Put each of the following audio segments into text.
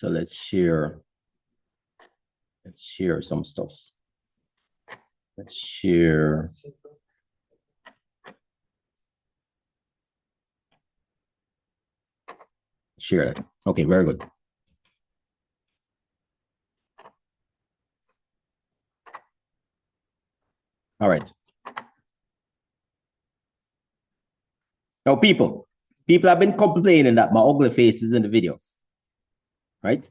So let's share some stuff. Let's share. Share that. Okay, very good. All right. Now, people have been complaining that my ugly face is in the videos, right?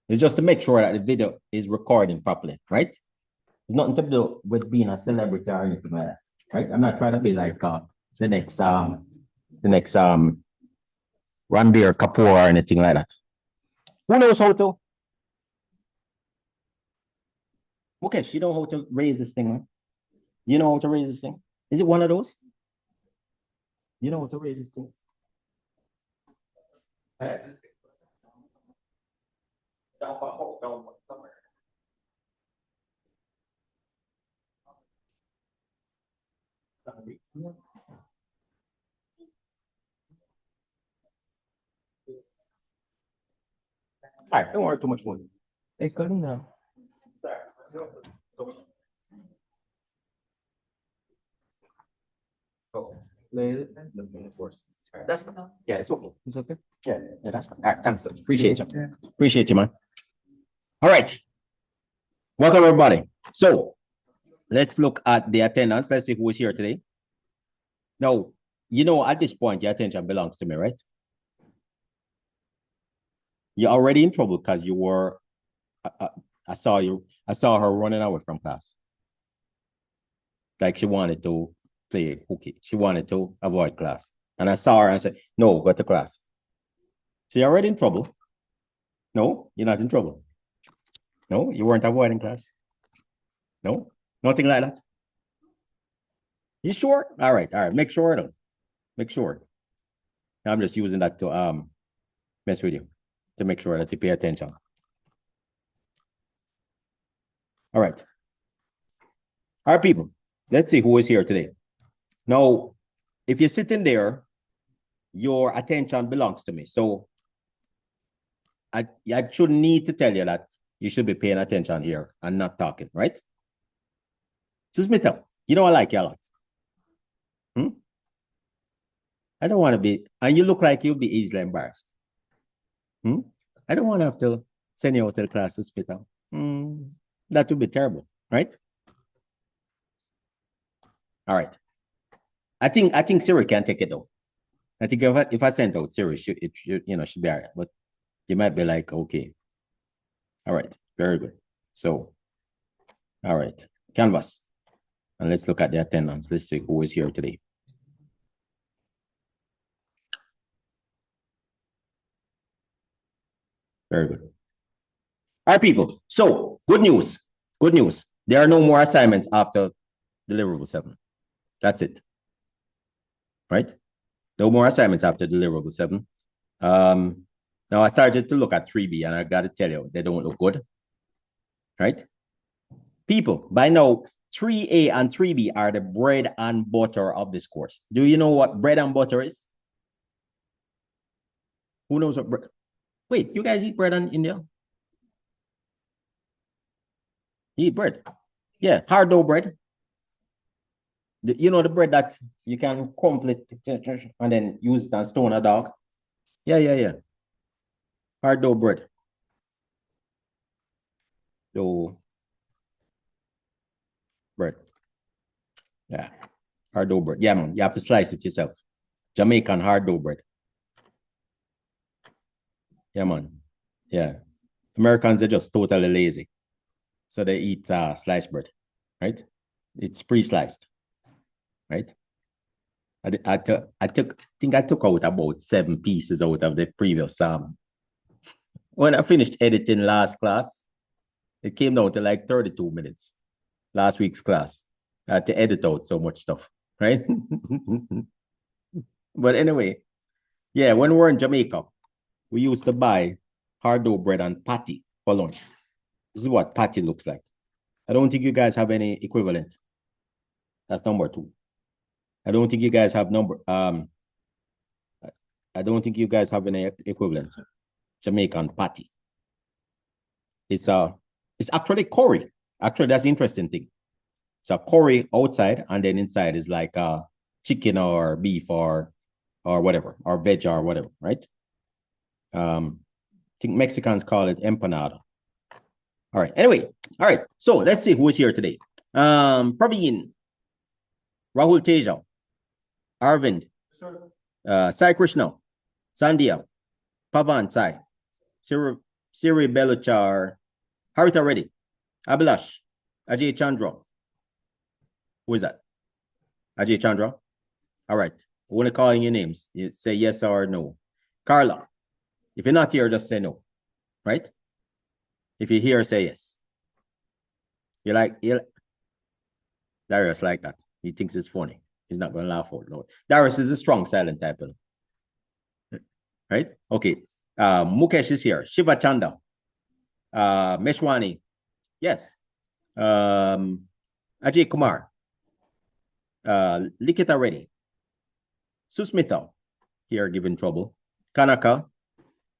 It's just to make sure that the video is recording properly, right? It's nothing to do with being a celebrity or anything like that, right? I'm not trying to be like the next Ranbir Kapoor or anything like that. Who knows how to? Okay, you know how to raise this thing, man. You know how to raise this thing? Is it one of those? You know how to raise this thing? All right, don't worry too much more. It's good now. Sorry. Oh, of course. That's yeah, it's okay. It's okay. Yeah, that's fine. All right, thanks. Appreciate you. Appreciate you, man. All right. Welcome, everybody. So let's look at the attendance. Let's see who is here today. Now, you know, at this point, your attention belongs to me, right? You're already in trouble because you were, I saw her running away from class. Like she wanted to play hooky. She wanted to avoid class. And I saw her and said, no, go to class. So you're already in trouble. No, you're not in trouble. No, you weren't avoiding class. No, nothing like that. You sure? All right. Make sure though. Make sure. I'm just using that to mess with you, to make sure that you pay attention. All right. All right, people. Let's see who is here today. Now, if you're sitting there, your attention belongs to me. So I shouldn't need to tell you that you should be paying attention here and not talking, right? So Smith, you know I like you a lot. I don't want to be, and you look like you'll be easily embarrassed. I don't want to have to send you out to the class to spit out. That would be terrible, right? All right. I think Siri can take it though. I think if I send out Siri, it should be all right. But you might be like, okay. All right, very good. So, all right, Canvas. And let's look at the attendance. Let's see who is here today. Very good. All right, people. So, good news. Good news. There are no more assignments after Deliverable 7. That's it. Right? No more assignments after Deliverable 7. Now I started to look at 3B and I got to tell you, they don't look good. Right? People, by now, 3A and 3B are the bread and butter of this course. Do you know what bread and butter is? Who knows what bread? Wait, you guys eat bread in India? You eat bread? Yeah, hard dough bread. You know the bread that you can complete and then use it and stone a dog? Yeah. Hard dough bread. Dough bread. Yeah, hard dough bread. Yeah, man, you have to slice it yourself. Jamaican hard dough bread. Yeah, man. Yeah. Americans are just totally lazy. So they eat sliced bread, right? It's pre-sliced, right? I think I took out about 7 pieces out of the previous when I finished editing last class, it came down to like 32 minutes. Last week's class. I had to edit out so much stuff, right? But anyway, yeah, when we were in Jamaica, we used to buy hard dough bread and patty for lunch. This is what patty looks like. I don't think you guys have any equivalent. That's number 2. I don't think you guys have I don't think you guys have any equivalent. Jamaican patty. It's actually curry. Actually, that's the interesting thing. It's a curry outside, and then inside is like chicken or beef or whatever, or veg or whatever, right? I think Mexicans call it empanada. All right. Anyway, all right. So let's see who is here today. Praveen, Rahul Teja, Arvind, Sai Krishna, Sandia, Pavan Sai, Siri Beluchar, Harita Reddy, Abhilash, Ajay Chandra. Who is that? Ajay Chandra? All right. I want to call in your names. You say yes or no. Carla, if you're not here, just say no. Right? If you're here, say yes. You Darius like that. He thinks it's funny. He's not going to laugh out loud. Darius is a strong silent type. Right? Okay. Mukesh is here. Shiva Chanda. Meshwani. Yes. Ajay Kumar. Likita Reddy. Susmita. Here giving trouble. Kanaka.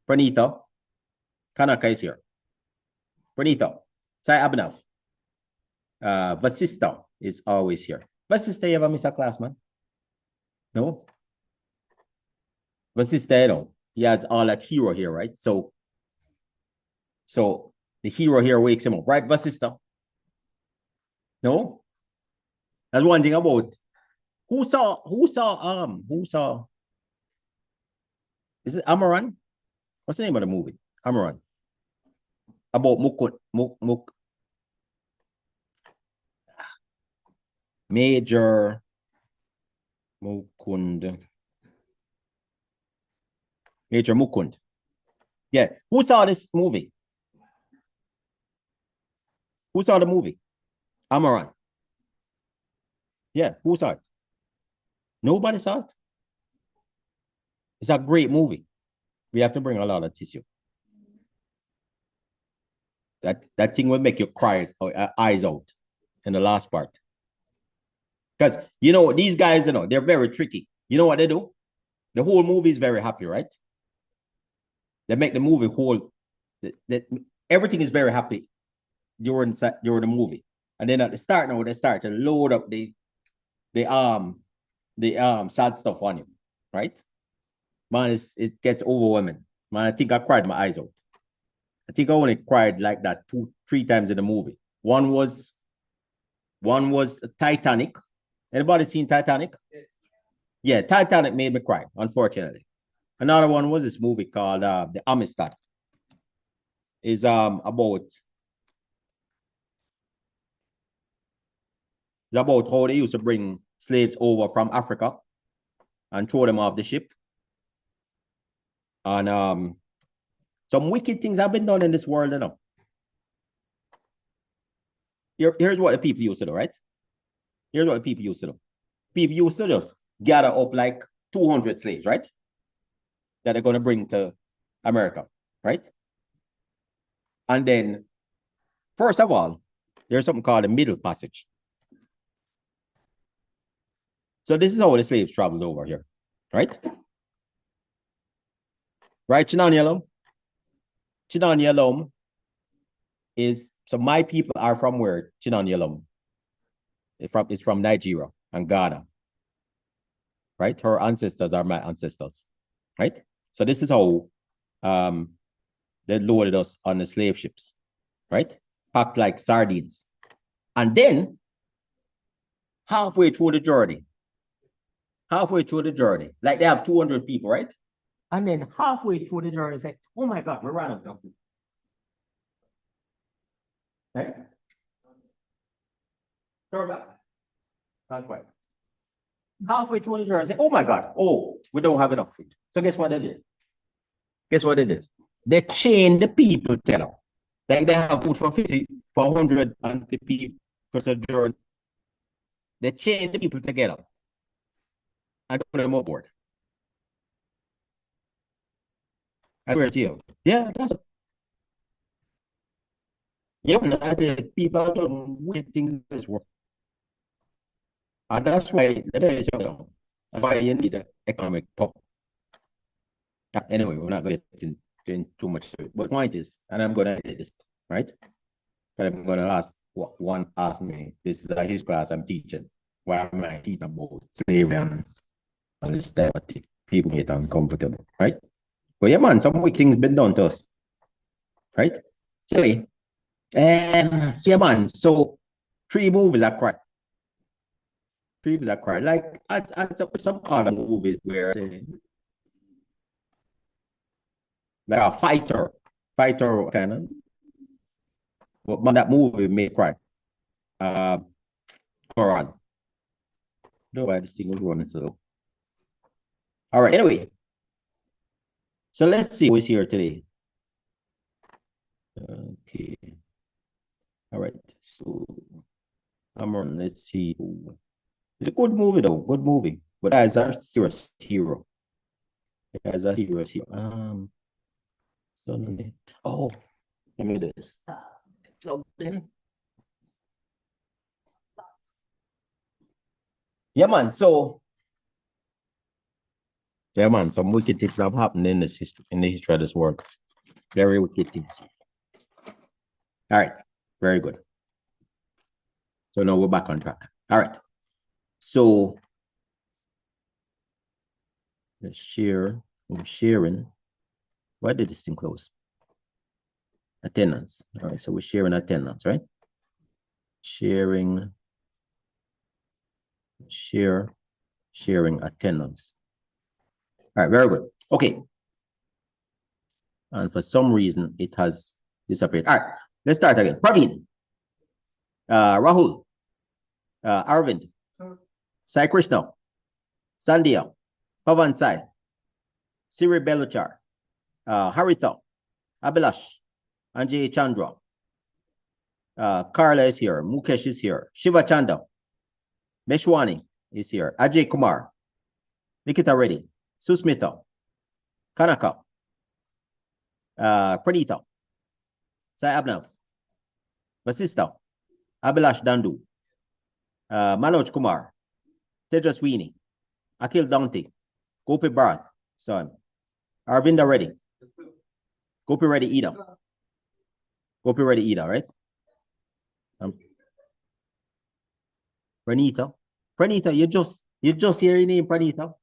Pranita. Kanaka is here. Pranita. Sai Abhinav. Vasista is always here. Vasista, you ever miss a class, man? No? Vasista, you know, he has all that hero here, right? So the hero here wakes him up, right, Vasista? No? That's one thing about who saw is it Amaran? What's the name of the movie? Amaran. About Major Mukund. Major Mukund. Yeah. Who saw this movie? Who saw the movie? Amaran. Yeah. Who saw it? Nobody saw it. It's a great movie. We have to bring a lot of tissue. That thing will make you cry eyes out in the last part. Because, you know, these guys, you know, they're very tricky. You know what they do? The whole movie is very happy, right? They make the movie whole. Everything is very happy during the movie. And then at the start now, they start to load up the sad stuff on you, right? Man, it gets overwhelming. Man, I think I cried my eyes out. I think I only cried like that 2-3 times in the movie. One was Titanic. Anybody seen Titanic? Yeah, Titanic made me cry, unfortunately. Another one was this movie called The Amistad. Is about how they used to bring slaves over from Africa and throw them off the ship. And some wicked things have been done in this world, you know. Here's what the people used to do, right? Here's what the people used to do. People used to just gather up like 200 slaves, right? That they're going to bring to America, right? And then, first of all, there's something called the Middle Passage. So this is how the slaves traveled over here, right? Right, Chinanyalum? Chinanyalum is, so my people are from where? Chinanyalum. It's from Nigeria and Ghana, right? Her ancestors are my ancestors, right? So this is how they loaded us on the slave ships, right? Packed like sardines. And then, halfway through the journey, like they have 200 people, right? And then halfway through the journey, it's like, oh my God, we're running out of people. Right? Turn back. Not quite. Halfway through the journey, say, oh my God, we don't have enough food. So guess what they did? They chained the people together. Like they have food for 150 people per journey. They chained the people together and put them aboard. I swear to you. Yeah, that's the people don't weird things in this world. And that's why that's why you need an economic pop. Anyway, we're not going to get getting too much to it. But the point is, and I'm gonna edit this, right? But I'm gonna ask one ask me, this is his class I'm teaching. Why am I teaching about slavery and this type of thing? People get uncomfortable, right? But yeah, man, some wicked things been done to us, right? So, so yeah, man. So three movies are correct. Three movies are correct. Like some other movies where like a fighter kind of. But man, that movie made cry. Uh, Quran. No, why this thing was running so. All right. Anyway, so let's see who's here today. Okay. All right. So I'm on. Let's see. It's a good movie though. Good movie. But as a serious hero. As a serious hero. Suddenly. Oh, let me do this. Plugged in. Yeah, man. So yeah, man. Some wicked things have happened in this history, in the history of this world. Very wicked things. All right. Very good. So now we're back on track. All right. So let's share. I'm sharing. Why did this thing close? Attendance. All right. So we're sharing attendance, right? Sharing. Sharing attendance. All right. Very good. Okay. And for some reason, it has disappeared. All right. Let's start again. Praveen. Rahul. Arvind. Sai Krishna. Sandhya. Pavan Sai. Siri Beluchar. Haritha. Abhilash. Anjay Chandra. Carla is here. Mukesh is here. Shiva Chanda. Meshwani is here. Ajay Kumar. Nikita Reddy. Susmita. Kanaka. Pranita. Sai Abnav. Vasista. Abhilash Dandu. Manoj Kumar. Tejaswini. Akhil Dante. Gopi Bharat. Son. Arvinda Reddy. Gopi Reddy Ida. Gopi Reddy Ida, right? Pranita. Pranita, you just hear your name, Pranita.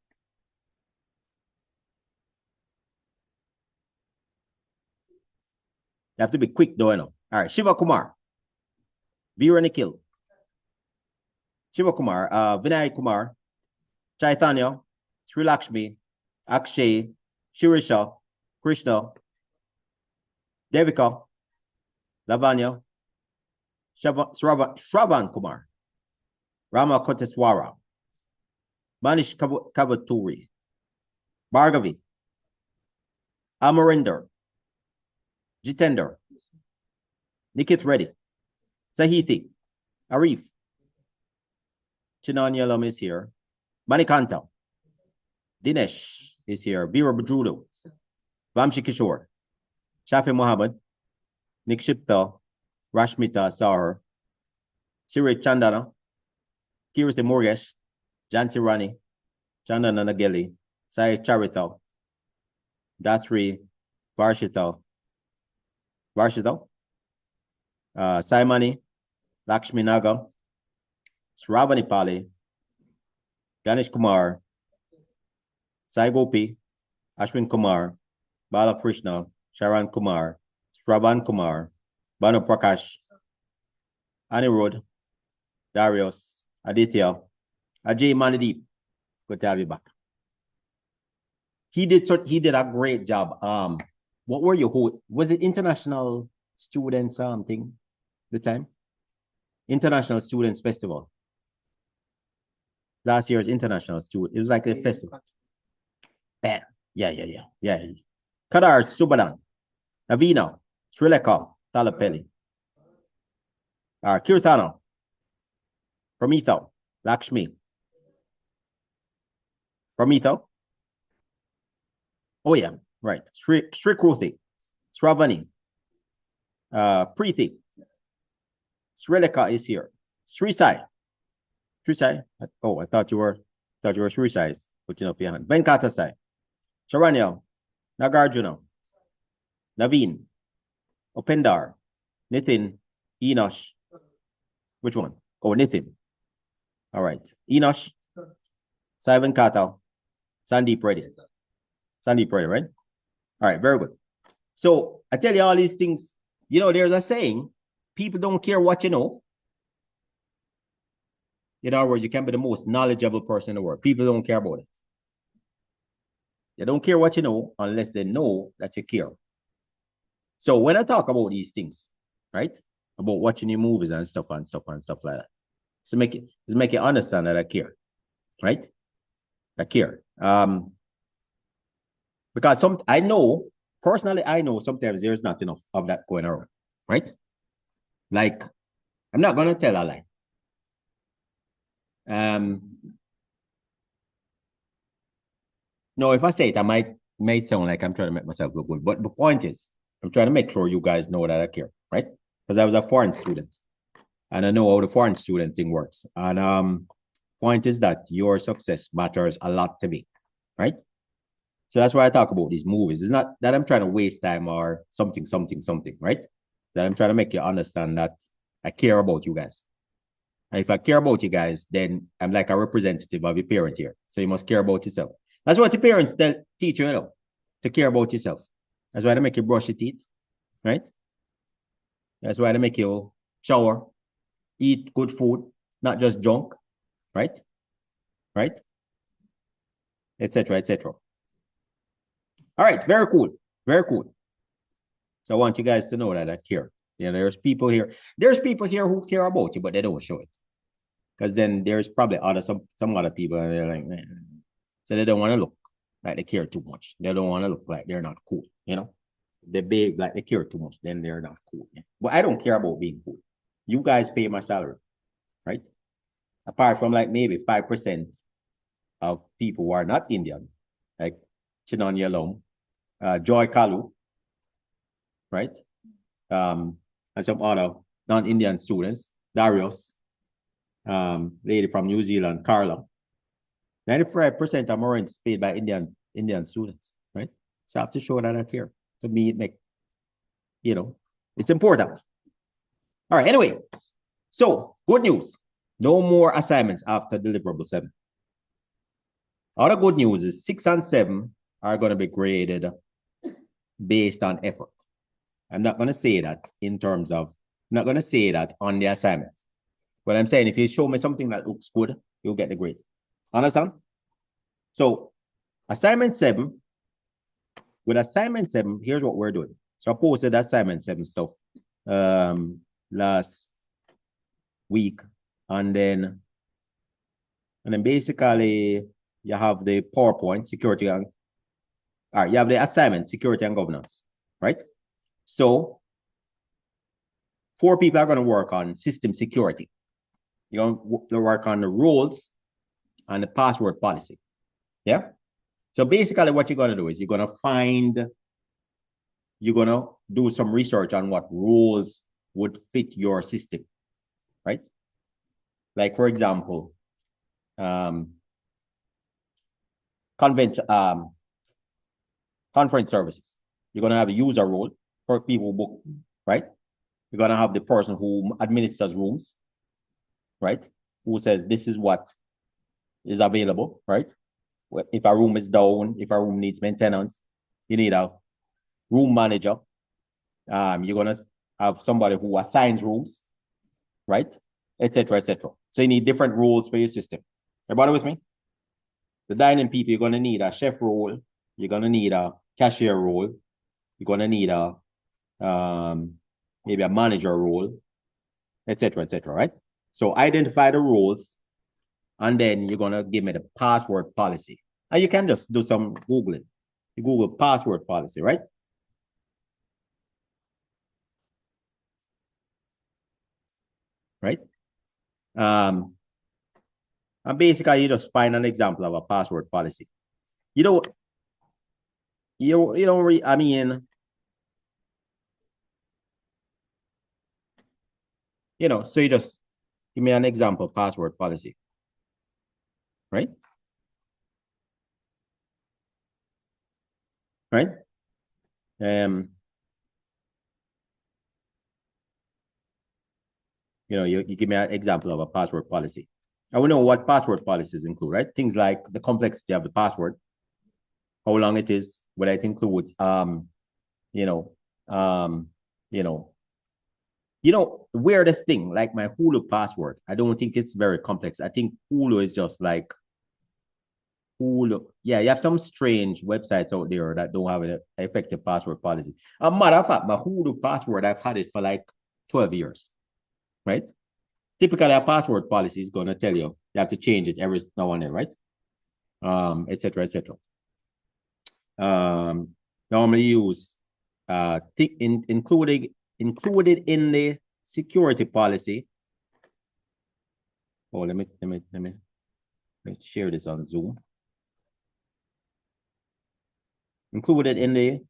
You have to be quick though, you know. All right, Shiva Kumar. Veera Nikhil. Shiva Kumar, Vinay Kumar, Chaitanya, Sri Lakshmi, Akshay, Shirisha, Krishna, Devika, Lavanya, Shravan Kumar, Rama Koteswara, Manish Kavaturi, Bhargavi, Amarinder, Jitender, Nikit Reddy, Sahithi, Arif, Chinanyalam is here, Manikanta, Dinesh is here, Veera Bajulo, Vamshi Kishore, Shafi Muhammad, Nikshipta, Rashmita Sahar, Siri Chandana, Kirti Murugesh, Jansi Rani, Chandana Nageli, Sai Charita, Dathri, Varshita, Saimani, Lakshmi Naga, Sravani Pali, Ganesh Kumar, Sai Gopi, Ashwin Kumar, Balakrishna, Sharan Kumar, Shravan Kumar, Banu Prakash, Anirudh, Darius, Aditya, Ajay Manideep. Good to have you back. He did a great job. What were you? Was it international students thing? The time? International Students Festival. Last year's international student. It was like a festival. Bam. Yeah. Kadar Subadan, Navina, Srileka, Talapelli, Kirtana, Pramitha, Lakshmi, Pramitha. Oh yeah, right. Sri Kruthi, Sravani, Preeti, Srileka is here. Sri Sai. Oh, I thought you were Sri Sai. Putting up your hand. Venkata Sai. Charanya, Nagarjuna, Naveen, Upendar, Nitin, Enosh. Which one? Oh, Nitin. All right. Enosh, Simon Kata, Sandeep Reddy. Sandeep Reddy, right? All right, very good. So I tell you all these things. You know, there's a saying, people don't care what you know. In other words, you can be the most knowledgeable person in the world. People don't care about it. They don't care what you know unless they know that you care. So when I talk about these things, right, about watching your movies and stuff like that, so make you understand that I care, right? I care. Because I know personally, I know sometimes there's not enough of that going around, right? Like I'm not gonna tell a lie. Um, no, if I say it, I may sound like I'm trying to make myself look good. But the point is, I'm trying to make sure you guys know that I care, right? Because I was a foreign student and I know how the foreign student thing works. And point is that your success matters a lot to me, right? So that's why I talk about these movies. It's not that I'm trying to waste time or something, right? That I'm trying to make you understand that I care about you guys. And if I care about you guys, then I'm like a representative of your parent here. So you must care about yourself. That's what your parents teach you, you know, to care about yourself. That's why they make you brush your teeth, right? That's why they make you shower, eat good food, not just junk, right? Right? Etc. Etc. All right, very cool. Very cool. So I want you guys to know that I care. You know, there's people here who care about you, but they don't show it. Because then there's probably some other people and they're like, man. So they don't want to look like they care too much. They don't want to look like they're not cool, you know? They behave like they care too much, then they're not cool. Yeah? But I don't care about being cool. You guys pay my salary, right? Apart from like maybe 5% of people who are not Indian, like Chinon Yalom, Joy Kalu, right? And some other non-Indian students, Darius, lady from New Zealand, Carla. 95% of my rent is paid by Indian students, right? So I have to show that I care. To me, it make, you know, it's important. All right, anyway. So good news. No more assignments after deliverable 7. Other good news is 6 and 7 are going to be graded based on effort. I'm not going to say that in terms of, I'm not going to say that on the assignment. But I'm saying if you show me something that looks good, you'll get the grade. Understand? So assignment 7, with assignment 7, here's what we're doing. So I posted assignment 7 stuff last week. And then basically you have the PowerPoint, security and, all right, you have the assignment, security and governance, right? So 4 people are going to work on system security. You're going to work on the rules and the password policy. Yeah. So basically what you're going to do is you're going to do some research on what rules would fit your system, right? Like for example, conference services. You're going to have a user role for people book, right? You're going to have the person who administers rooms, right? Who says this is what is available, right? If a room is down, if a room needs maintenance, you need a room manager. You're going to have somebody who assigns rooms, right? Etc. Etc. So you need different roles for your system. Everybody with me? The dining people, you're going to need a chef role. You're going to need a cashier role. You're going to need a maybe a manager role, etc. Etc. Right? So identify the roles, and then you're going to give me the password policy. And you can just do some Googling. You Google password policy, right? Right? And basically, you just find an example of a password policy. You don't, you don't I mean, so you just give me an example password policy, right? Right? You give me an example of a password policy. And we know what password policies include, right? Things like the complexity of the password, how long it is, whether it includes, you know, um, you know, weirdest thing, like my Hulu password. I don't think it's very complex. I think Hulu is just like Hulu. Yeah, you have some strange websites out there that don't have an effective password policy. A matter of fact, my Hulu password, I've had it for like 12 years, right? Typically, a password policy is going to tell you have to change it every now and then, right? Et cetera, et cetera. Normally use included in the security policy. Oh, let me share this on Zoom. Included in the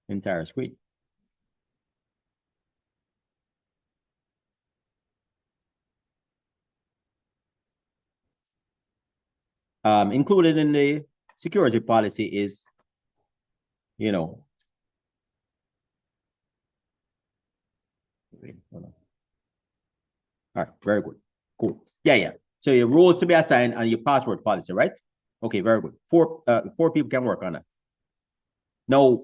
entire screen. Included in the security policy is, all right, very good. Cool. Yeah. So your roles to be assigned and your password policy, right? Okay, very good. Four people can work on that. Now,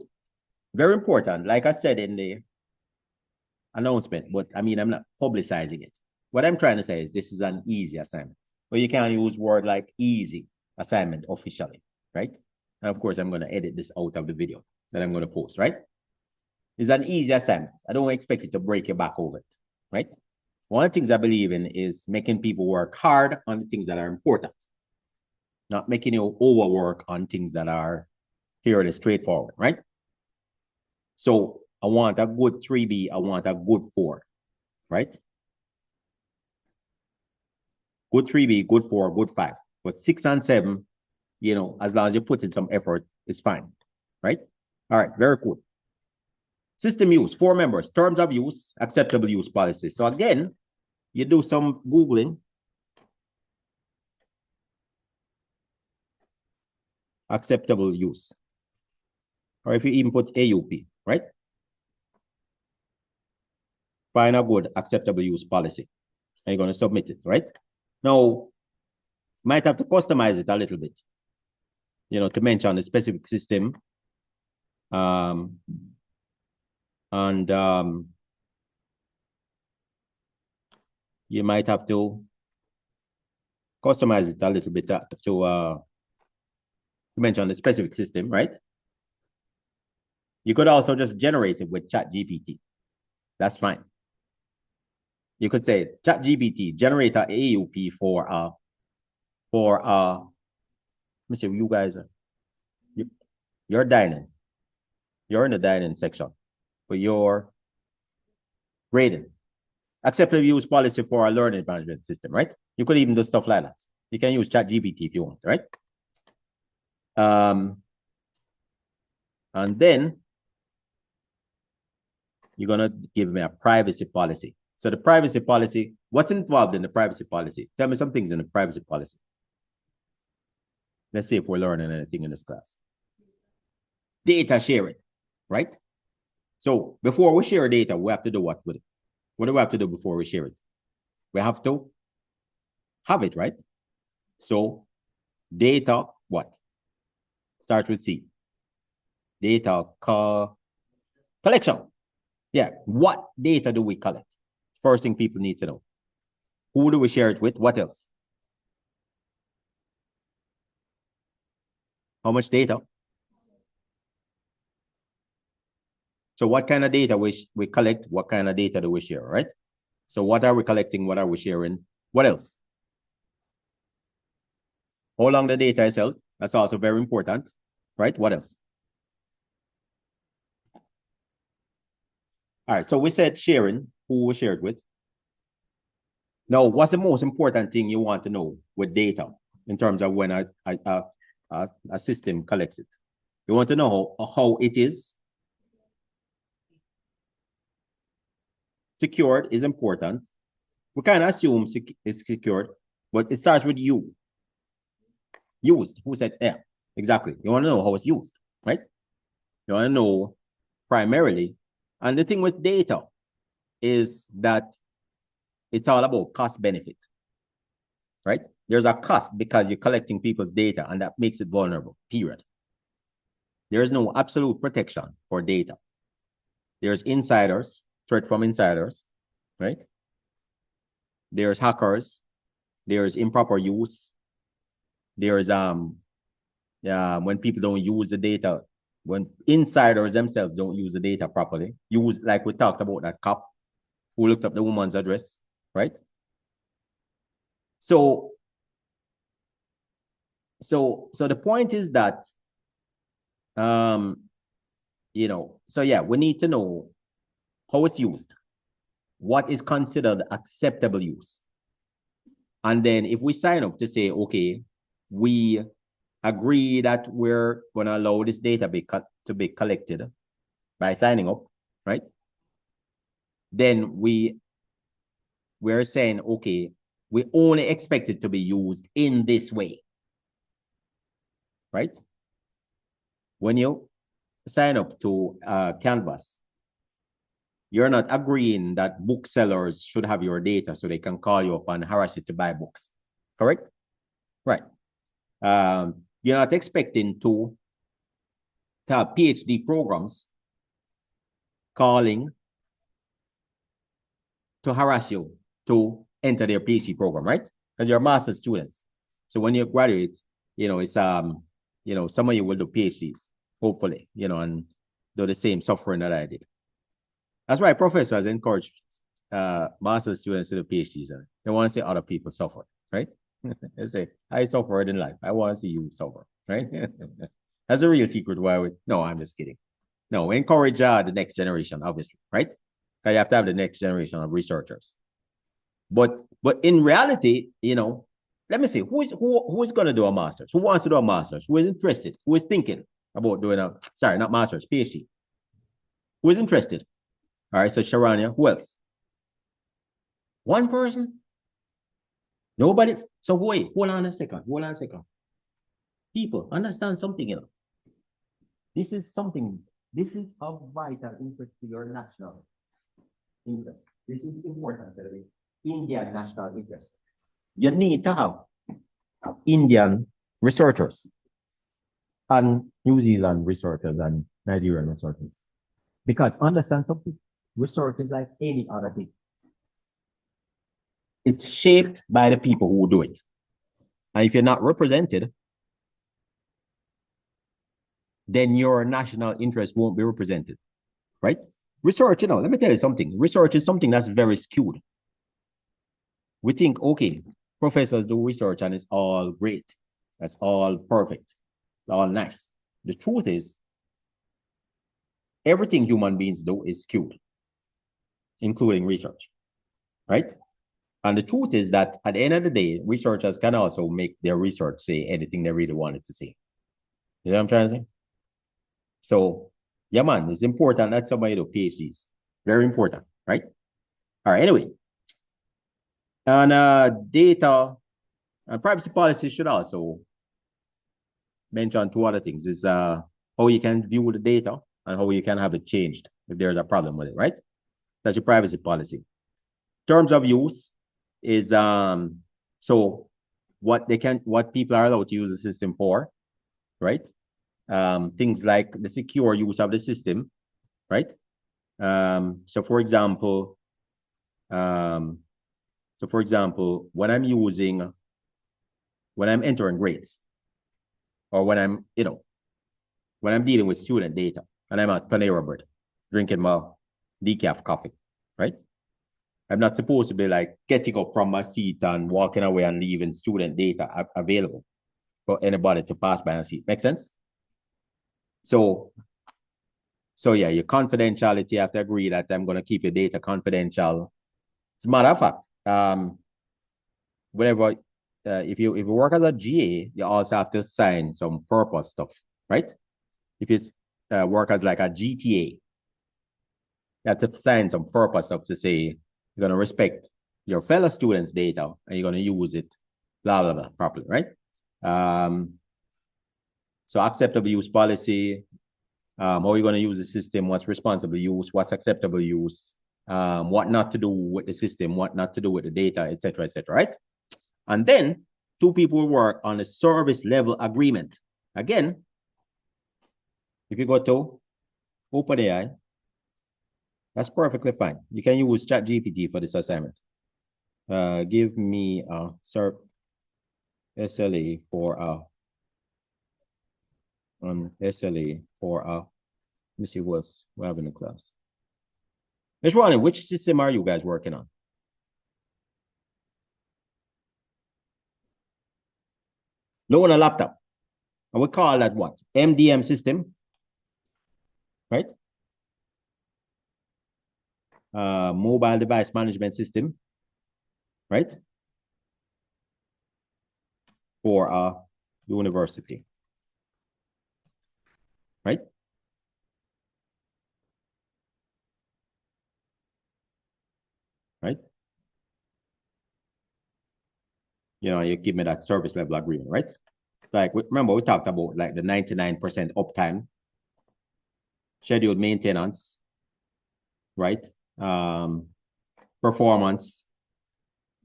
very important, like I said in the announcement, but I mean, I'm not publicizing it. What I'm trying to say is this is an easy assignment. But you can't use word like easy assignment officially, right? And of course, I'm going to edit this out of the video that I'm going to post, right? It's an easy assignment. I don't expect you to break your back over it, right? One of the things I believe in is making people work hard on the things that are important, not making you overwork on things that are fairly straightforward, right? So I want a good 3B, I want a good 4, right? Good 3B, good 4, good 5. But 6 and 7, as long as you put in some effort, it's fine, right? All right, very cool. System use, 4 members, terms of use, acceptable use policy. So again, you do some Googling. Acceptable use. Or if you even put AUP, right? Find a good acceptable use policy. And you're going to submit it, right? Now, might have to customize it a little bit, to mention the specific system. And you might have to customize it a little bit to mention the specific system, right? You could also just generate it with ChatGPT. That's fine. You could say ChatGPT generate a AUP for let me see, you guys are you're dining. You're in the dining section, but you're grading. Acceptable use policy for a learning management system, right? You could even do stuff like that. You can use ChatGPT if you want, right? And then you're gonna give me a privacy policy. So the privacy policy, what's involved in the privacy policy? Tell me some things in the privacy policy. Let's see if we're learning anything in this class. Data sharing, right? So before we share data, we have to do what with it? What do we have to do before we share it? We have to have it, right? So data, what? Starts with C. Data collection. Yeah, what data do we collect? First thing people need to know. Who do we share it with? What else? How much data? So what kind of data we collect? What kind of data do we share, right? So what are we collecting? What are we sharing? What else? How long the data is held? That's also very important, right? What else? All right, so we said sharing, who we shared with. Now, what's the most important thing you want to know with data in terms of when a system collects it? You want to know how it is secured is important. We kind of assume it's secured, but it starts with you. Used. Who said, yeah, exactly. You want to know how it's used, right? You want to know primarily. And the thing with data is that it's all about cost benefit, right? There's a cost because you're collecting people's data and that makes it vulnerable, period. There is no absolute protection for data. There's insiders, threat from insiders, right? There's hackers, there's improper use, there's when people don't use the data, when insiders themselves don't use the data properly, use like we talked about that cop who looked up the woman's address, right? So the point is that so yeah, we need to know how it's used, what is considered acceptable use. And then if we sign up to say, okay, we agree that we're going to allow this data to be collected by signing up, right? Then we're saying, okay, we only expect it to be used in this way, right? When you sign up to Canvas, you're not agreeing that booksellers should have your data so they can call you up and harass you to buy books, correct? Right. You're not expecting to have PhD programs calling to harass you to enter their PhD program, right? Because you're master's students. So when you graduate, it's some of you will do PhDs, hopefully, and do the same suffering that I did. That's why professors encourage master's students to do PhDs. They want to see other people suffer, right? They say, I suffered in life. I want to see you suffer, right? That's a real secret why no, I'm just kidding. No, we encourage the next generation, obviously, right? Because you have to have the next generation of researchers. But in reality, let me see, who's going to do a master's? Who wants to do a master's? Who is interested? Who is thinking about doing not master's, PhD? Who is interested? All right, so Sharanya, who else? One person? Nobody? So wait, hold on a second. People, understand something, This is of vital interest to your national interest. This is important to the Indian national interest. You need to have Indian researchers and New Zealand researchers and Nigerian researchers. Because understand something, research is like any other thing. It's shaped by the people who do it. And if you're not represented, then your national interest won't be represented, right? Research, let me tell you something. Research is something that's very skewed. We think, okay, professors do research and it's all great. That's all perfect, all nice. The truth is, everything human beings do is skewed, including research, right? And the truth is that at the end of the day, researchers can also make their research say anything they really wanted to say. You know what I'm trying to say? So, yeah, man, it's important that somebody do PhDs. Very important, right? All right, anyway. And data and privacy policy should also mention two other things. Is how you can view the data and how you can have it changed if there's a problem with it, right? That's your privacy policy. Terms of use is so what people are allowed to use the system for, right? Things like the secure use of the system, right? So for example, when I'm entering grades, or when I'm dealing with student data, and I'm at Panera Bread drinking my decaf coffee, right? I'm not supposed to be like getting up from my seat and walking away and leaving student data available for anybody to pass by and see. Make sense? So yeah, your confidentiality, you have to agree that I'm going to keep your data confidential. As a matter of fact, whenever if you work as a GA, you also have to sign some FERPA stuff, right? If it's work as like a GTA, you have to sign some FERPA stuff to say you're going to respect your fellow students' data and you're going to use it, blah, blah, blah, properly, right? So acceptable use policy, how are you going to use the system, what's responsible use, what's acceptable use, what not to do with the system, what not to do with the data, etc., right? And then two people will work on a service level agreement. Again, if you go to OpenAI, that's perfectly fine. You can use ChatGPT for this assignment. Give me a SERP SLA for SLA for let me see what's we have in the class. Ms. Ronnie, which system are you guys working on? Low on a laptop. And we call that what? MDM system, right? Mobile device management system, right? For university, right? Right? You know, you give me that service level agreement, right? Like, remember we talked about like the 99% uptime, scheduled maintenance, right? Performance,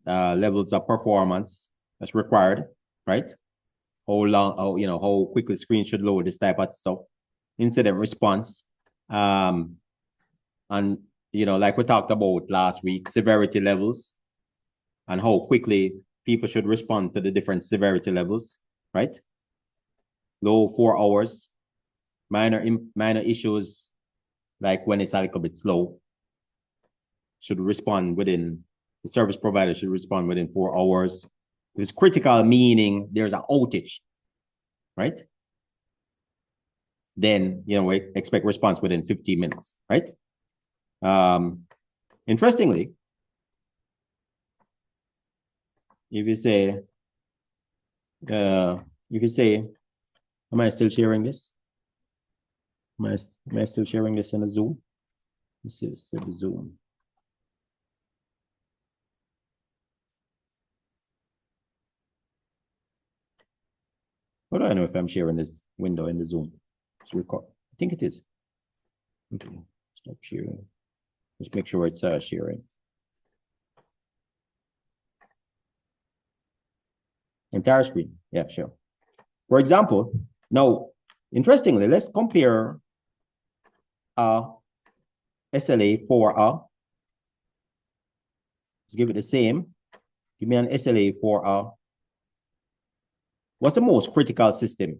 levels of performance that's required, right? How long, how quickly screen should load, this type of stuff, incident response, and like we talked about last week, severity levels and how quickly people should respond to the different severity levels, right? Low 4 hours, minor issues like when it's a little bit slow should respond within the service provider should respond within 4 hours. If it's critical, meaning there's an outage, right? Then we expect response within 15 minutes, right? Interestingly, if you say, am I still sharing this? Am I still sharing this in a Zoom? This is the Zoom. How do I know if I'm sharing this window in the Zoom? It's record. I think it is. Okay, stop sharing. Just make sure it's sharing. Entire screen. Yeah, sure. For example, now, interestingly, let's compare SLA for let's give it the same. Give me an SLA for what's the most critical system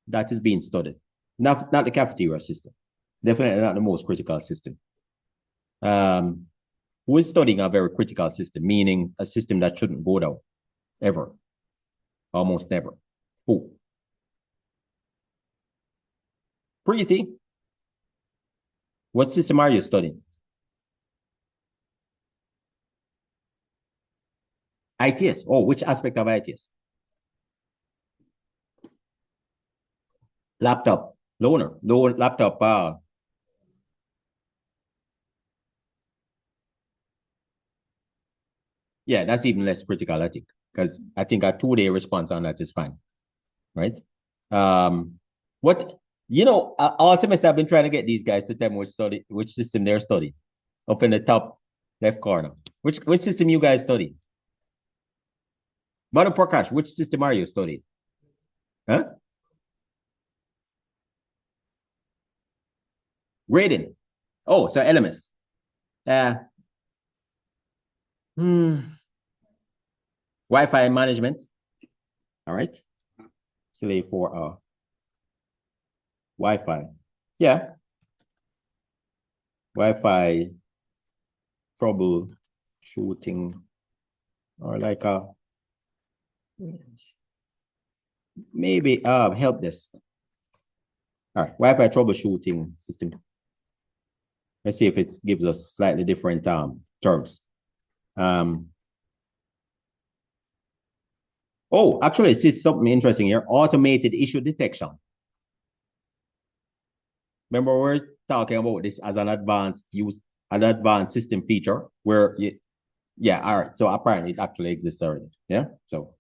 that is being studied? Not the cafeteria system. Definitely not the most critical system. Who is studying a very critical system, meaning a system that shouldn't go down ever, almost never? Who? Pretty. What system are you studying? ITS. Oh, which aspect of ITS? Laptop. Loaner. Loan laptop. Yeah, that's even less critical, I think, because I think a 2-day response on that is fine, right? What all semester I've been trying to get these guys to tell me which system they're studying. Up in the top left corner. Which system you guys study? Madam Prakash, which system are you studying? Huh? Grading. Oh, so LMS. Uh, Wi-Fi management. All right. Slave for Wi-Fi. Yeah. Wi-Fi troubleshooting or like maybe help desk. All right, Wi-Fi troubleshooting system. Let's see if it gives us slightly different terms. Oh, actually, it says something interesting here. Automated issue detection. Remember, we're talking about this as an advanced system feature where yeah, all right. So apparently it actually exists already. Yeah. So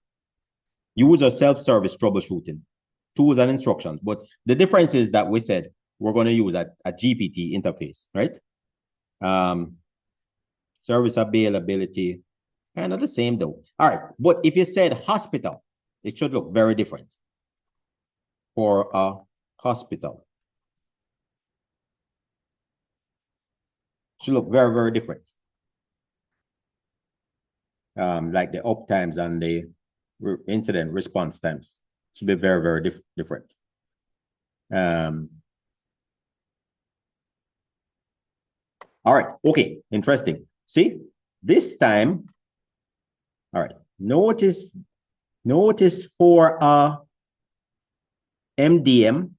User self-service troubleshooting, tools and instructions. But the difference is that we said we're going to use a GPT interface, right? Service availability, kind of the same though. All right, but if you said hospital, it should look very different for a hospital. Should look very, very different. Like the up times and the incident response times should be very, very different. All right, okay, interesting. See, this time, all right, notice for MDM,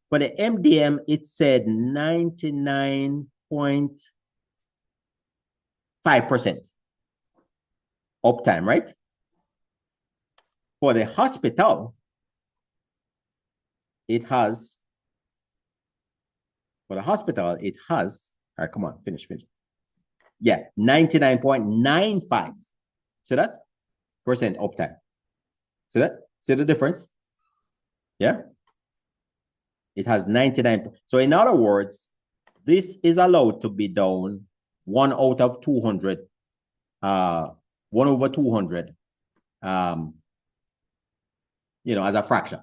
for the MDM, it said 99.5% uptime, right? For the hospital, it has, all right, come on, finish. Yeah, 99.95. See that? Percent uptime. See that? See the difference? Yeah. It has 99. So in other words, this is allowed to be done 1 out of 200, 1 over 200, as a fraction.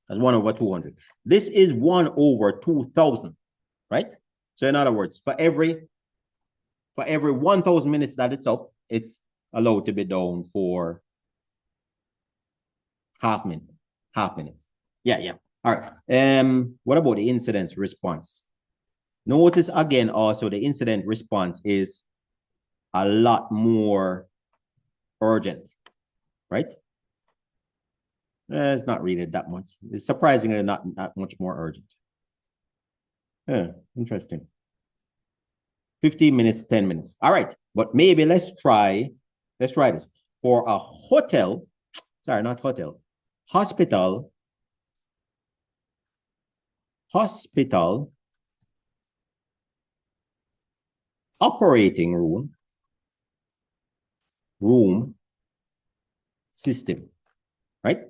That's 1 over 200. This is 1 over 2,000, right? So in other words, for every 1,000 minutes that it's up, it's allowed to be down for half minute. Yeah. All right. What about the incident response? Notice again also the incident response is a lot more urgent, right? It's not really that much. It's surprisingly not much more urgent. Yeah, interesting. 15 minutes, 10 minutes. All right, but maybe let's try this. For a hotel, sorry, not hotel, hospital operating room system, right?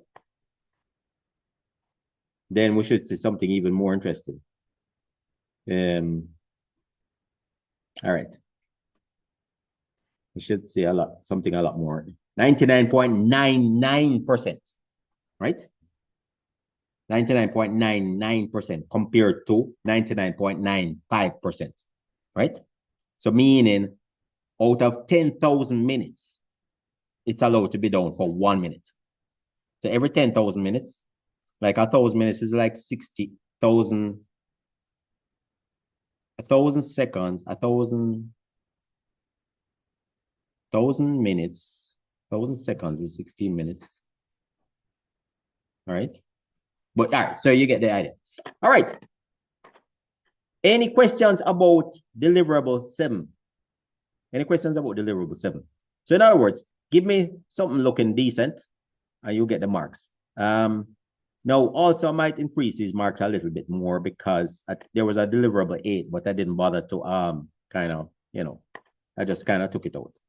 Then we should see something even more interesting. All right. We should see something a lot more. 99.99%, right? 99.99% compared to 99.95%, right? So meaning out of 10,000 minutes, it's allowed to be done for 1 minute. So every 10,000 minutes, like 1,000 minutes is like 60,000, 1,000 seconds, 1,000 minutes, 1,000 seconds is 16 minutes. All right. But all right, so you get the idea. All right. Any questions about Deliverable 7? Any questions about Deliverable 7? So in other words, give me something looking decent and you get the marks. Now, also I might increase these marks a little bit more because there was a Deliverable 8, but I didn't bother to kind of, I just kind of took it out.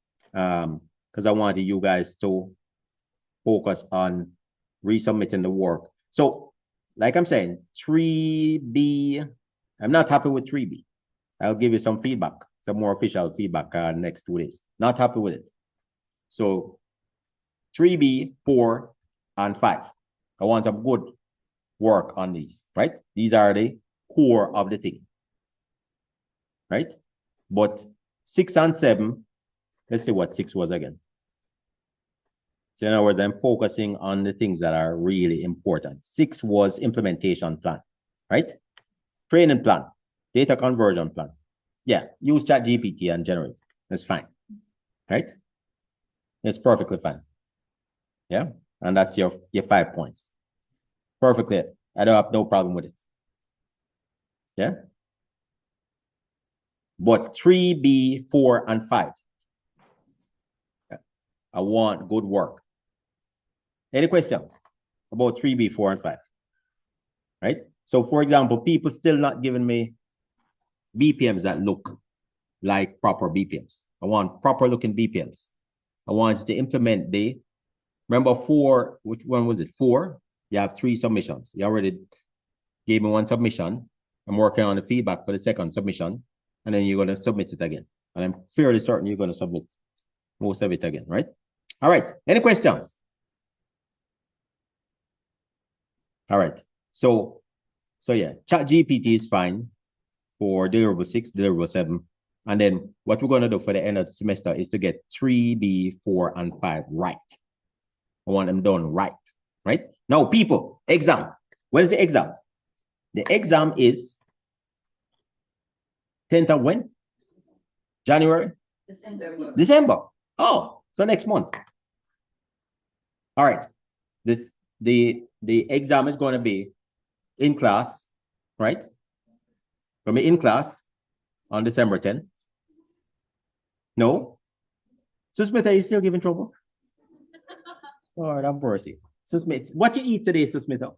Because I wanted you guys to focus on resubmitting the work. So, like I'm saying, 3B, I'm not happy with 3B. I'll give you some feedback, some more official feedback next 2 days. Not happy with it. So 3B, 4, and 5. I want some good work on these, right? These are the core of the thing, right? But 6 and 7, let's see what 6 was again. So in other words, I'm focusing on the things that are really important. 6 was implementation plan, right? Training plan, data conversion plan. Yeah, use ChatGPT and generate. That's fine, right? It's perfectly fine. Yeah, and that's your 5 points. Perfectly. I don't have no problem with it. Yeah. But 3B, 4, and 5. I want good work. Any questions about 3B, 4, and 5? Right? So for example, people still not giving me BPMs that look like proper BPMs. I want proper looking BPMs. I want you to implement the Remember four, which one was it? Four? You have three submissions. You already gave me one submission. I'm working on the feedback for the second submission, and then you're going to submit it again. And I'm fairly certain you're going to submit most of it again, right? All right. Any questions? All right. So yeah, ChatGPT is fine for Deliverable 6, Deliverable 7. And then what we're going to do for the end of the semester is to get 3B, 4, and 5 right. I want them done right. Now, people, exam. When is the exam? The exam is 10th of when? January? December. Oh, so next month. All right. The exam is going to be in class, right? Going to be in class on December 10th. No? Susmita, are you still giving trouble? Lord have mercy. Susmita, what you eat today, Susmita?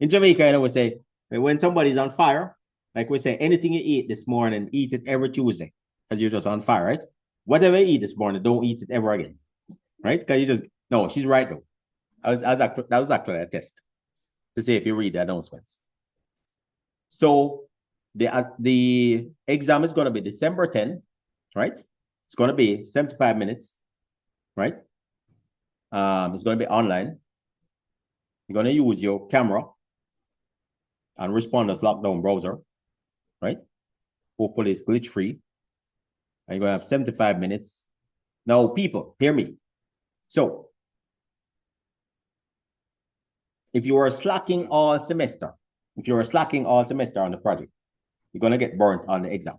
In Jamaica, I always say, when somebody's on fire, like we say, anything you eat this morning, eat it every Tuesday, because you're just on fire, right? Whatever you eat this morning, don't eat it ever again, right? Because you just, no, she's right though. That was actually a test to see if you read the announcements. So the exam is going to be December 10, right? It's going to be 75 minutes, right? It's going to be online. You're going to use your camera and Respondus lockdown browser, right? Hopefully it's glitch free. And you're going to have 75 minutes. Now, people, hear me. So, if you are slacking all semester on the project, you're going to get burnt on the exam,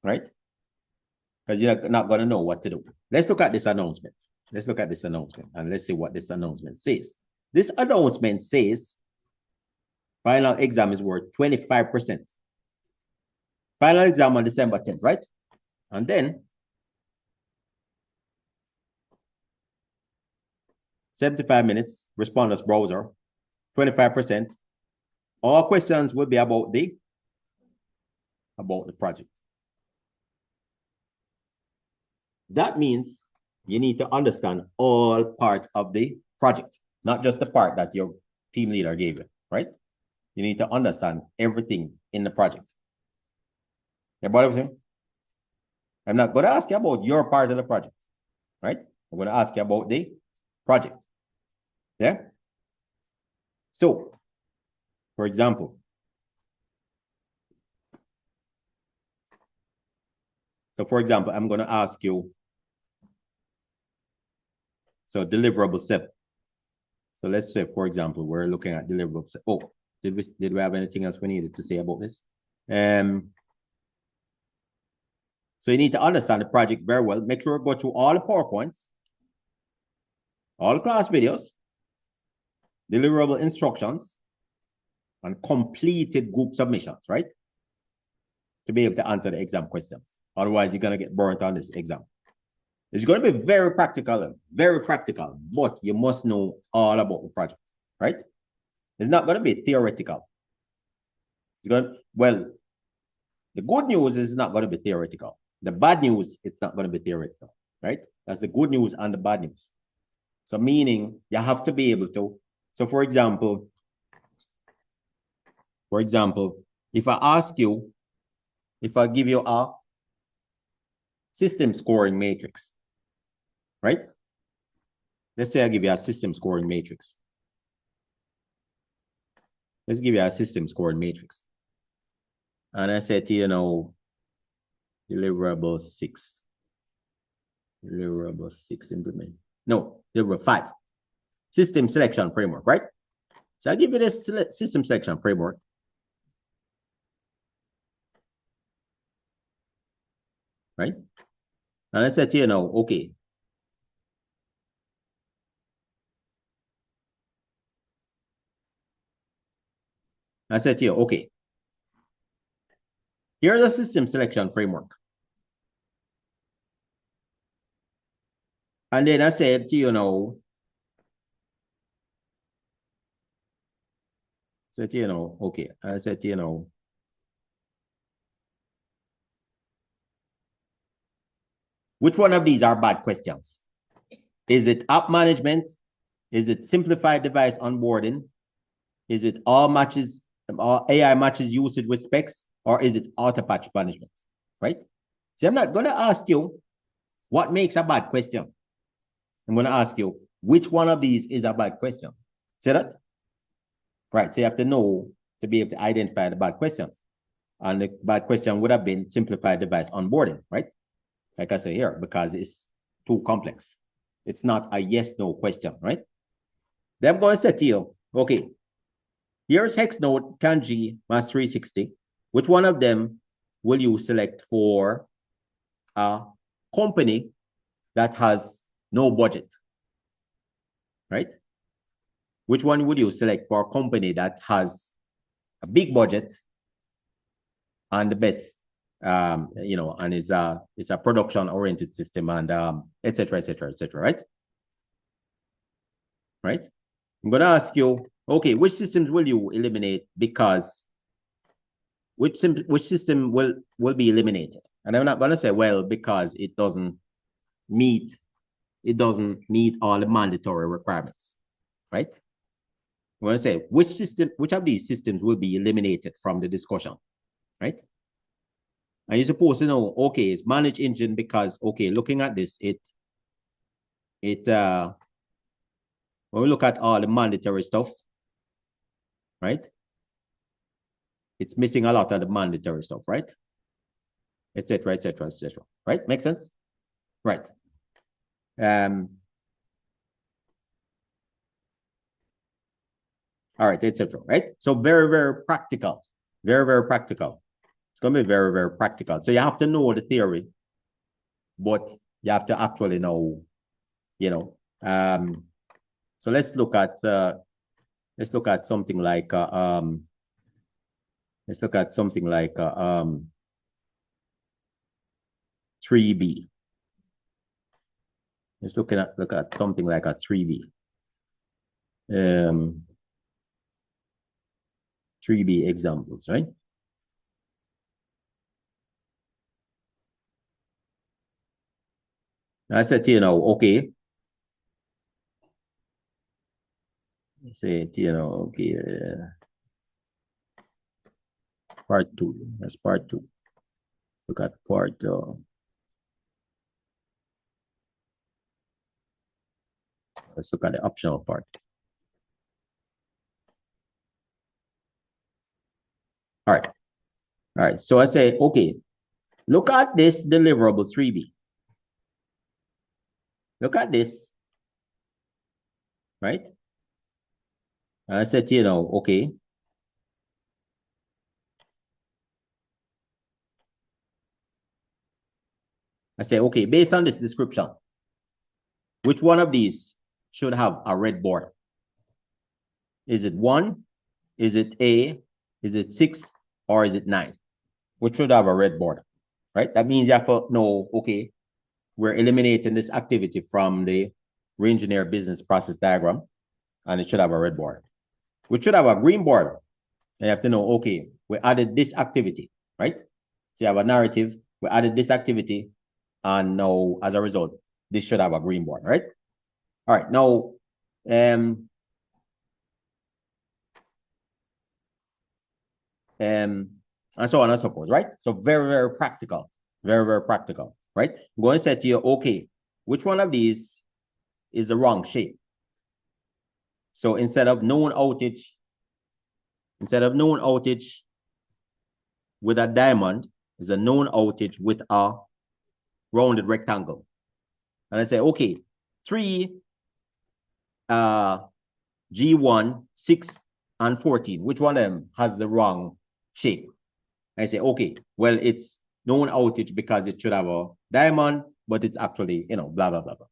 right? Because you're not going to know what to do. Let's look at this announcement. And let's see what this announcement says. This announcement says final exam is worth 25%. Final exam on December 10th, right? And then 75 minutes, Respondus browser, 25%. All questions will be about the project. That means you need to understand all parts of the project, not just the part that your team leader gave you, right? You need to understand everything in the project. You bought everything? I'm not going to ask you about your part of the project, right? I'm going to ask you about the project. Yeah? So, for example, I'm going to ask you, so deliverable 7. So let's say, for example, we're looking at deliverable 7. Oh, did we have anything else we needed to say about this? So you need to understand the project very well. Make sure you go through all the PowerPoints, all the class videos, deliverable instructions, and completed group submissions, right? To be able to answer the exam questions. Otherwise, you're going to get burnt on this exam. It's going to be very practical, but you must know all about the project, right? It's not going to be theoretical. Well, the good news is it's not going to be theoretical. The bad news, it's not going to be theoretical, right? That's the good news and the bad news. So meaning you have to be able to, so for example, if I give you a system scoring matrix, right? Let's say I give you a system scoring matrix. Let's give you a system scoring matrix. And I said to you, deliverable 6. Deliverable 6 implement. No, deliverable 5. System selection framework, right? So I give you this system selection framework. Right? And I said to you okay. I said to you, okay. Here's a system selection framework. And then I said to you okay. I said to you which one of these are bad questions? Is it app management? Is it simplified device onboarding? Is it all AI matches usage with specs? Or is it auto patch management? Right? So I'm not going to ask you what makes a bad question. I'm going to ask you which one of these is a bad question. See that? Right. So you have to know to be able to identify the bad questions. And the bad question would have been simplified device onboarding, right? Like I say here, because it's too complex. It's not a yes/no question, right? Then I'm going to say to you, okay, here's Hexnode, Kanji, Mass 360. Which one of them will you select for a company that has no budget, right? Which one would you select for a company that has a big budget and the best, and it's a production oriented system and et cetera, et cetera, et cetera, right? Right? I'm going to ask you, okay, which systems will you eliminate because which system will be eliminated? And I'm not going to say, well, because meet it doesn't meet all the mandatory requirements, right? I'm going to say which of these systems will be eliminated from the discussion, right? And you're supposed to know, okay, it's managed engine because, okay, looking at this, when we look at all the mandatory stuff, right? It's missing a lot of the mandatory stuff, right? Et cetera, et cetera, et cetera. Right? Make sense? Right. All right, et cetera. Right? So very, very practical. Very, very practical. It's going to be very, very practical. So you have to know the theory, but you have to actually know, you know. So let's look at something like 3B. Let's look at something like a 3B. 3B examples, right? I said, okay. I said, okay, part two. That's part two. Look at part. Let's look at the optional part. All right. All right. So I say, okay, look at this deliverable 3B. Look at this. Right? I said, okay. I say, okay, based on this description, which one of these should have a red border? Is it 1? Is it A? Is it 6? Or is it 9? Which should have a red border, right? That means you have to know, okay, we're eliminating this activity from the re-engineer business process diagram, and it should have a red border. We should have a green border. And you have to know, okay, we added this activity, right? So you have a narrative, we added this activity, and now as a result, this should have a green border, right? All right, now, and so on and so forth, right? So very, very practical, very, very practical, right? I'm going to say to you, okay, which one of these is the wrong shape? So instead of known outage with a diamond, is a known outage with a rounded rectangle. And I say, okay, 3, G1, 6, and 14. Which one of them has the wrong shape? I say, okay, well, it's known outage because it should have a diamond, but it's actually, blah, blah, blah, blah.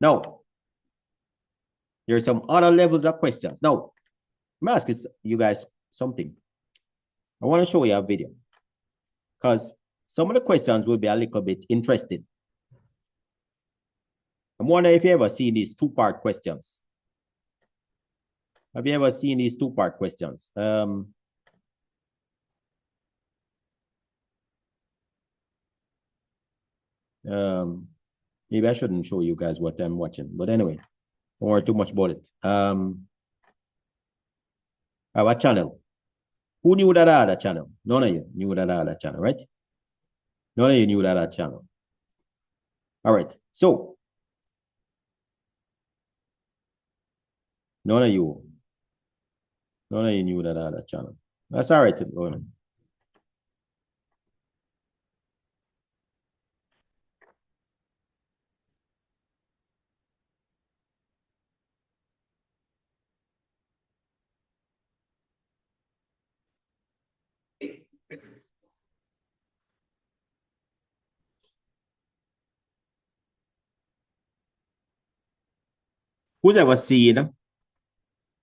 Now, there are some other levels of questions. Now, let me ask you guys something. I want to show you a video because some of the questions will be a little bit interesting. I'm wondering if you ever seen these two-part questions. Have you ever seen these two-part questions? Maybe I shouldn't show you guys what I'm watching, but anyway, don't worry too much about it. Our channel. Who knew that I had a channel? None of you knew that I had a channel, right? None of you knew that I had a channel. All right. So none of you knew that I had a channel. That's all right.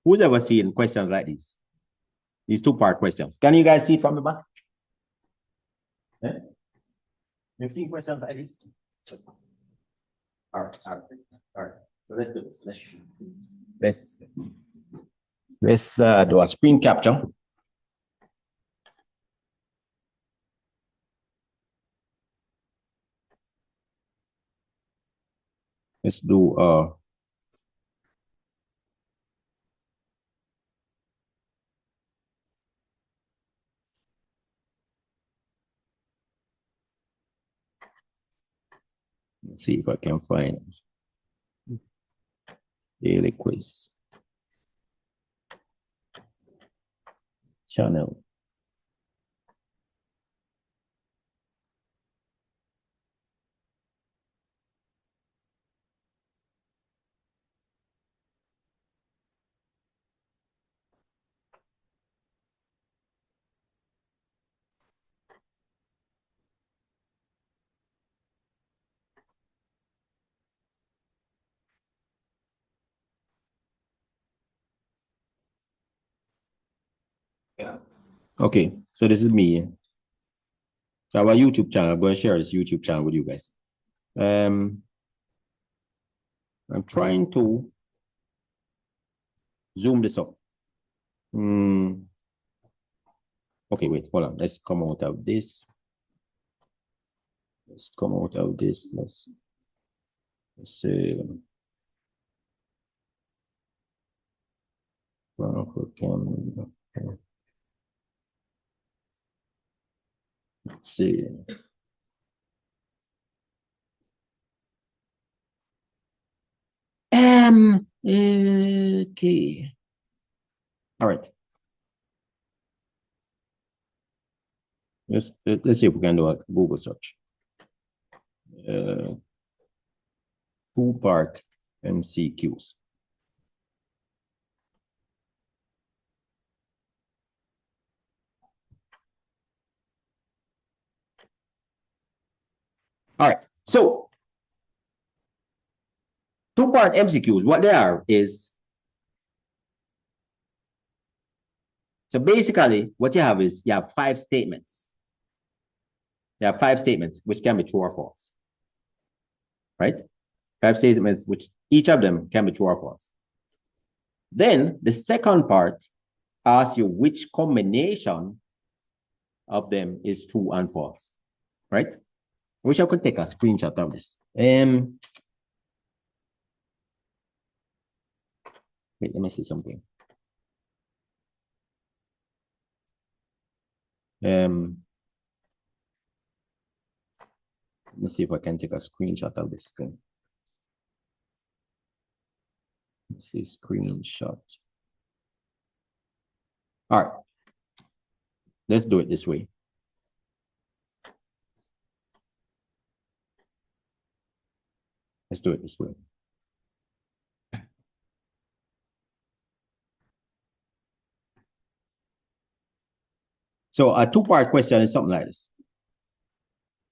Who's ever seen questions like these? These two-part questions. Can you guys see from the back? Yeah? You've seen questions like this? All right, all right, all right. So let's do this. Let's do a screen capture. Let's do let's see if I can find daily quiz channel. Yeah. Okay, so this is me. So our YouTube channel, I'm going to share this YouTube channel with you guys. I'm trying to zoom this up. Okay, wait, hold on. Let's come out of this. Let's come out of this. Let's see. Let's see. Okay. All right. Let's see if we can do a Google search. Two-part MCQs. All right. So two-part MCQs, what they are is, so basically what you have is you have 5 statements. There are 5 statements which can be true or false. Right? 5 statements which each of them can be true or false. Then the second part asks you which combination of them is true and false. Right? I wish I could take a screenshot of this. Wait, let me see something. Let me see if I can take a screenshot of this thing. Let's see, screenshot. All right. Let's do it this way. Let's do it this way. So a two-part question is something like this.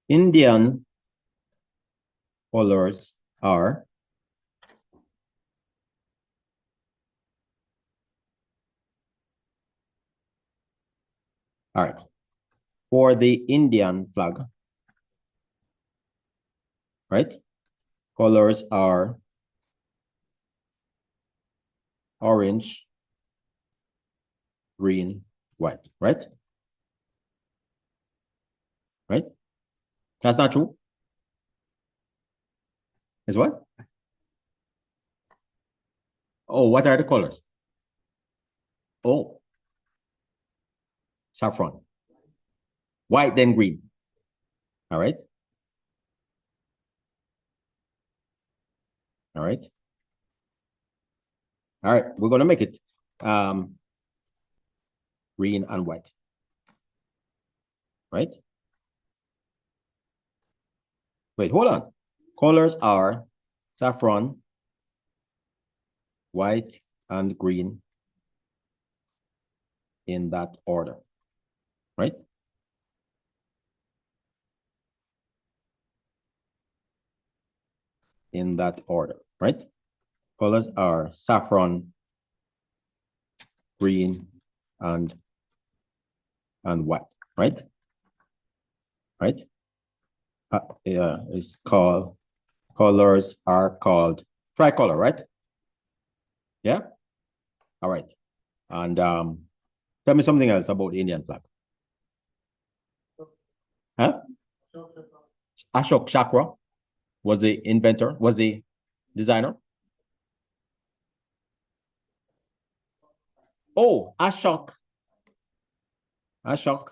Indian colors are all right. For the Indian flag, right? Colors are orange, green, white, right? Right? That's not true. Is what? Oh, what are the colors? Oh, saffron. White, then green. All right. All right. All right. We're going to make it green and white. Right? Wait, hold on. Colors are saffron, white, and green in that order. Right? In that order. Right? Colors are saffron, green, and white. Right? Right? Yeah, it's called, colors are called tricolor, right? Yeah? All right. And tell me something else about the Indian flag. Huh? Ashok Chakra was the inventor, was the designer. Oh, Ashok. Ashok.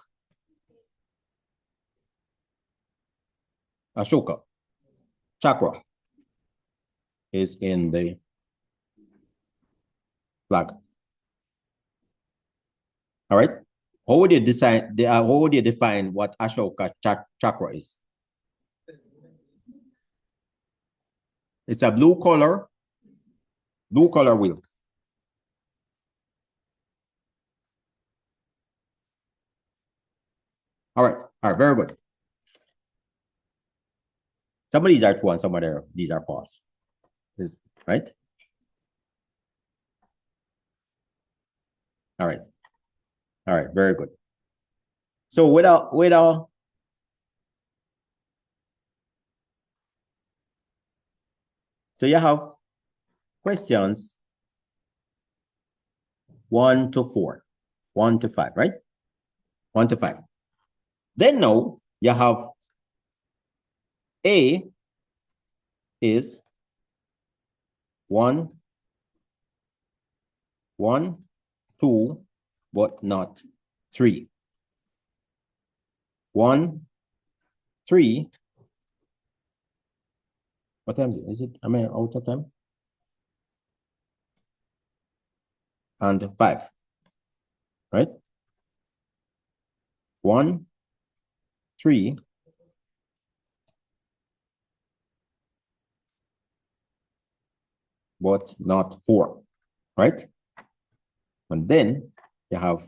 Ashoka Chakra is in the flag. All right. How would you define what Ashoka Chakra is? It's a blue color wheel. All right, very good. Some of these are true and some of these are false. Right? All right. All right, very good. So so you have questions 1 to 4, 1 to 5, right? 1 to 5. Then now you have A is 1, 1, 2, but not 3. 1, 3. What time is it? Am I out of time? And 5, right? 1, 3, but not 4, right? And then you have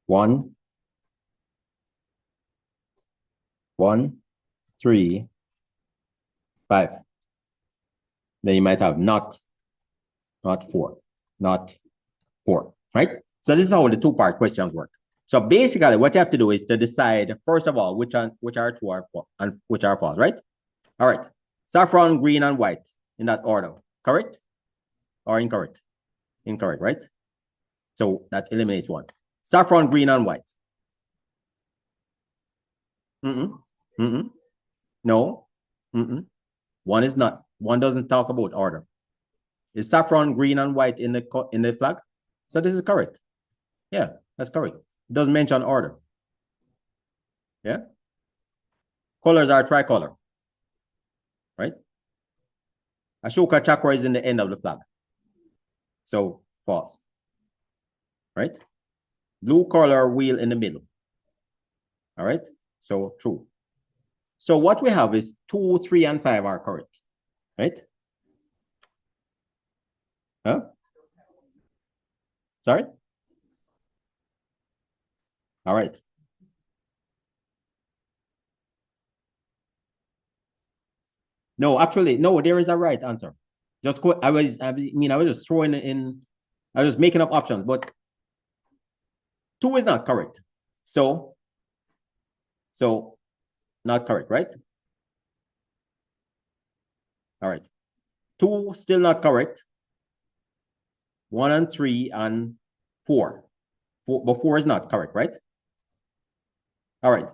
1, 1, 3, 5. Then you might have not 4, not 4, right? So this is how the two-part questions work. So basically, what you have to do is to decide, first of all, which are true and which are false, right? All right. Saffron, green, and white in that order. Correct or incorrect? Incorrect, right? So that eliminates one. Saffron, green, and white. No. One is not. One doesn't talk about order. Is saffron, green, and white in the flag? So this is correct. Yeah, that's correct. It doesn't mention order. Yeah. Colors are tricolor, right? Ashoka chakra is in the end of the flag. So false, right? Blue color wheel in the middle. All right. So true. So what we have is 2, 3, and 5 are correct, right? Huh? Sorry? All right. No, actually, no, there is a right answer. I was just throwing in, I was making up options, but 2 is not correct. So not correct, right? All right. 2 still not correct. 1 and 3 and 4. But 4 is not correct, right? All right.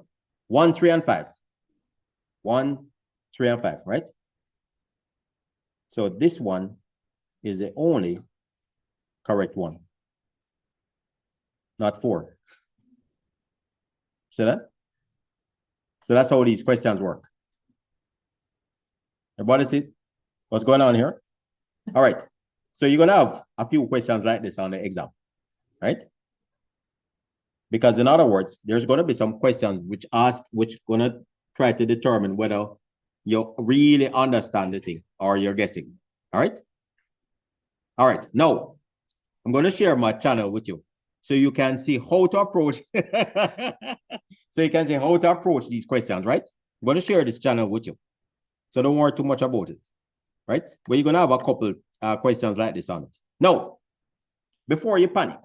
1, 3, and 5. 1, 3, and 5, right? So this one is the only correct one, not 4. See that? So that's how these questions work. Everybody see what's going on here? All right. So you're going to have a few questions like this on the exam, right? Because in other words, there's going to be some questions which going to try to determine whether you really understand the thing or you're guessing. All right. All right. Now, I'm going to share my channel with you so you can see how to approach. So you can see how to approach these questions, right? I'm going to share this channel with you. So don't worry too much about it, right? But you're going to have a couple questions like this on it. Now, before you panic,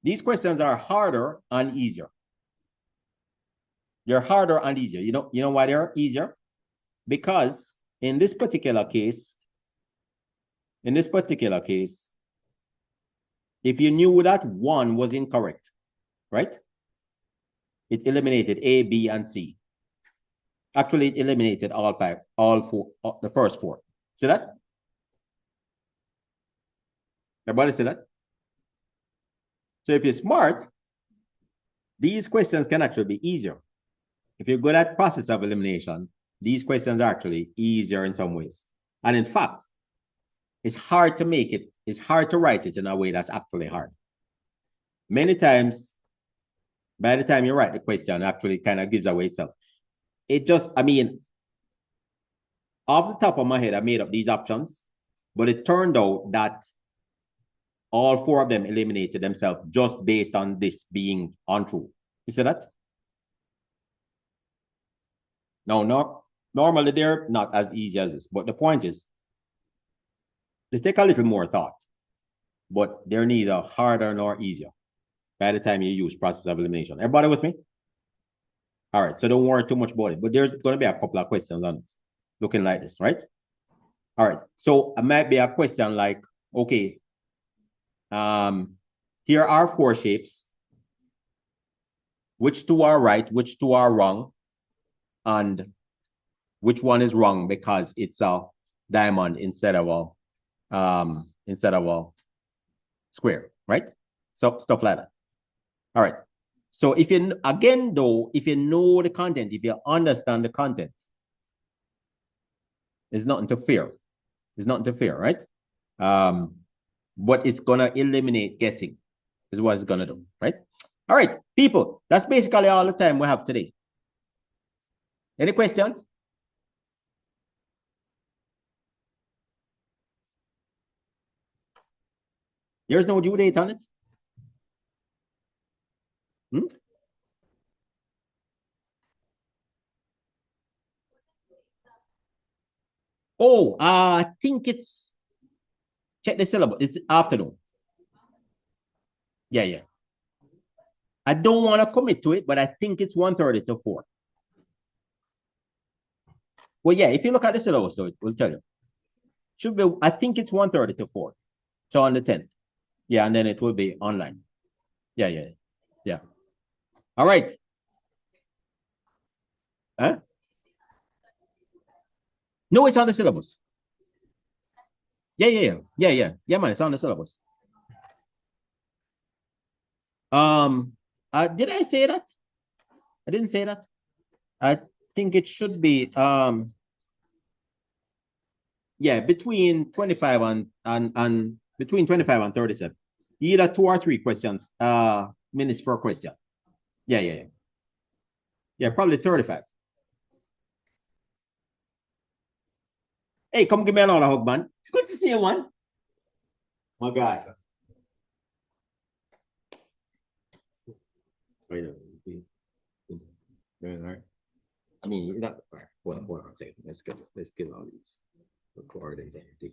these questions are harder and easier. They're harder and easier. You know why they're easier? Because in this particular case, if you knew that 1 was incorrect, right? It eliminated A, B, and C. Actually, it eliminated all 5, all 4, the first 4. See that? Everybody see that? So if you're smart, these questions can actually be easier. If you're good at process of elimination, these questions are actually easier in some ways. And in fact, it's hard to write it in a way that's actually hard. Many times, by the time you write the question, actually kind of gives away itself. I mean, off the top of my head, I made up these options, but it turned out that all 4 of them eliminated themselves just based on this being untrue. You see that? No, normally they're not as easy as this, but the point is, they take a little more thought, but they're neither harder nor easier by the time you use process of elimination. Everybody with me? All right, so don't worry too much about it, but there's going to be a couple of questions on it, looking like this, right? All right, so it might be a question like, okay, here are 4 shapes. Which 2 are right, which 2 are wrong, and which one is wrong because it's a diamond instead of a square, right? So stuff like that. All right. So if you know the content, if you understand the content, it's nothing to fear. It's nothing to fear, right? But it's gonna eliminate guessing, is what it's gonna do, right? All right, people, that's basically all the time we have today. Any questions? There's no due date on it. Hmm? Oh, I think it's check the syllabus. It's afternoon. Yeah. I don't want to commit to it, but I think it's 1:30 to 4. Well, yeah, if you look at the syllabus, though, it will tell you. Should be, I think it's 1:30 to 4. So on the 10th. Yeah, and then it will be online. Yeah. All right. Huh? No, it's on the syllabus. Yeah, man, it's on the syllabus. Did I say that? I didn't say that. I think it should be yeah, between 25 and between 25 and 37. Either 2 or 3 questions, minutes per question. Yeah. Yeah, probably 35. Hey, come give me another hug, man. It's good to see you, man. My guy. All right. I mean, not, hold on a second. Let's get all these recordings empty.